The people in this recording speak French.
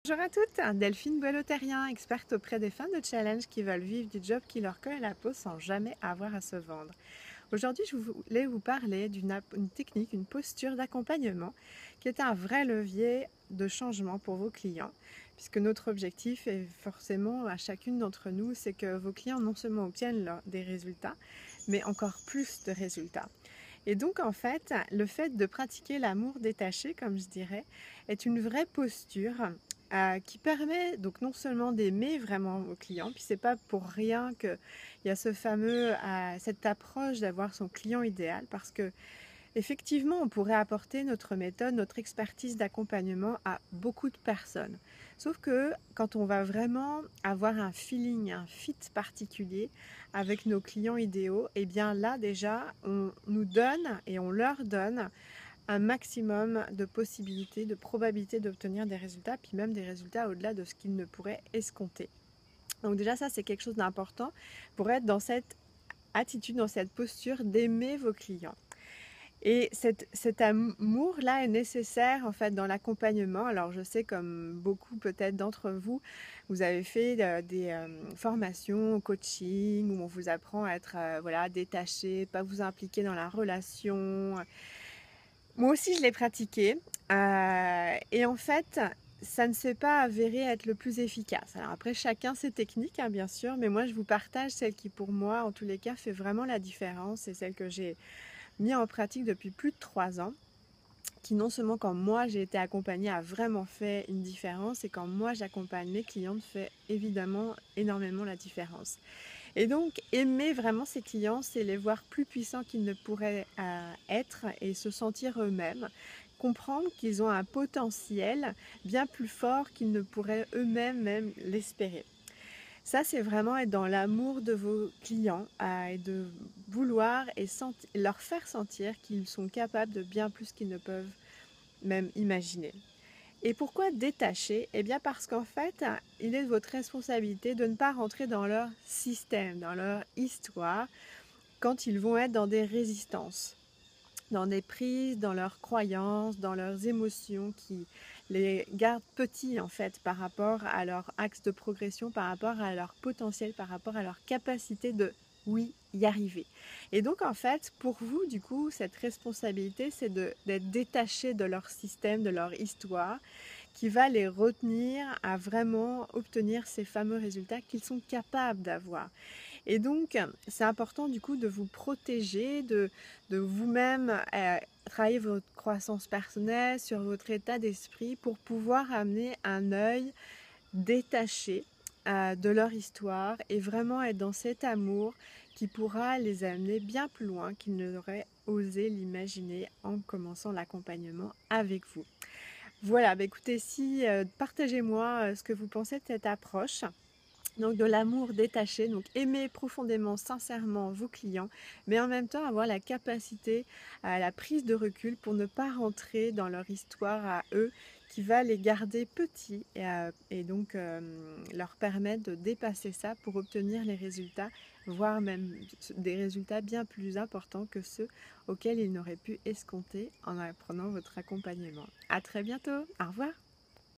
Bonjour à toutes, Delphine Boileau-Terrien, experte auprès des femmes de challenge qui veulent vivre du job qui leur colle à la peau sans jamais avoir à se vendre. Aujourd'hui, je voulais vous parler d'une technique, une posture d'accompagnement qui est un vrai levier de changement pour vos clients, puisque notre objectif est forcément à chacune d'entre nous, c'est que vos clients non seulement obtiennent des résultats, mais encore plus de résultats. Et donc en fait, le fait de pratiquer l'amour détaché, comme je dirais, est une vraie posture qui permet donc non seulement d'aimer vraiment vos clients, puis c'est pas pour rien qu'il y a cette approche d'avoir son client idéal, parce que effectivement, on pourrait apporter notre méthode, notre expertise d'accompagnement à beaucoup de personnes. Sauf que quand on va vraiment avoir un feeling, un fit particulier avec nos clients idéaux, et bien là déjà, on nous donne et on leur donne un maximum de possibilités, de probabilités d'obtenir des résultats, puis même des résultats au-delà de ce qu'ils ne pourraient escompter. Donc déjà, ça, c'est quelque chose d'important pour être dans cette attitude, dans cette posture d'aimer vos clients. Et cet amour-là est nécessaire en fait dans l'accompagnement. Alors je sais, comme beaucoup peut-être d'entre vous, vous avez fait des formations, coaching, où on vous apprend à être voilà, détaché, pas vous impliquer dans la relation. Moi aussi je l'ai pratiqué et en fait ça ne s'est pas avéré être le plus efficace. Alors après chacun ses techniques hein, bien sûr, mais moi je vous partage celle qui pour moi en tous les cas fait vraiment la différence et celle que j'ai mis en pratique depuis plus de 3 ans, qui non seulement quand moi j'ai été accompagnée a vraiment fait une différence et quand moi j'accompagne mes clientes fait évidemment énormément la différence. Et donc aimer vraiment ses clients, c'est les voir plus puissants qu'ils ne pourraient être et se sentir eux-mêmes, comprendre qu'ils ont un potentiel bien plus fort qu'ils ne pourraient eux-mêmes même l'espérer. Ça, c'est vraiment être dans l'amour de vos clients et de vouloir et leur faire sentir qu'ils sont capables de bien plus qu'ils ne peuvent même imaginer. Et pourquoi détacher? Eh bien parce qu'en fait, il est de votre responsabilité de ne pas rentrer dans leur système, dans leur histoire, quand ils vont être dans des résistances, dans des prises, dans leurs croyances, dans leurs émotions qui les gardent petits en fait par rapport à leur axe de progression, par rapport à leur potentiel, par rapport à leur capacité de oui y arriver. Et donc en fait pour vous du coup cette responsabilité c'est d'être détaché de leur système, de leur histoire qui va les retenir à vraiment obtenir ces fameux résultats qu'ils sont capables d'avoir. Et donc, c'est important du coup de vous protéger, de vous-même travailler votre croissance personnelle, sur votre état d'esprit pour pouvoir amener un œil détaché de leur histoire et vraiment être dans cet amour qui pourra les amener bien plus loin qu'ils n'auraient osé l'imaginer en commençant l'accompagnement avec vous. Voilà, bah écoutez, si partagez-moi ce que vous pensez de cette approche. Donc de l'amour détaché, donc aimer profondément, sincèrement vos clients, mais en même temps avoir la capacité à la prise de recul pour ne pas rentrer dans leur histoire à eux, qui va les garder petits et donc leur permettre de dépasser ça pour obtenir les résultats, voire même des résultats bien plus importants que ceux auxquels ils n'auraient pu escompter en apprenant votre accompagnement. À très bientôt, au revoir.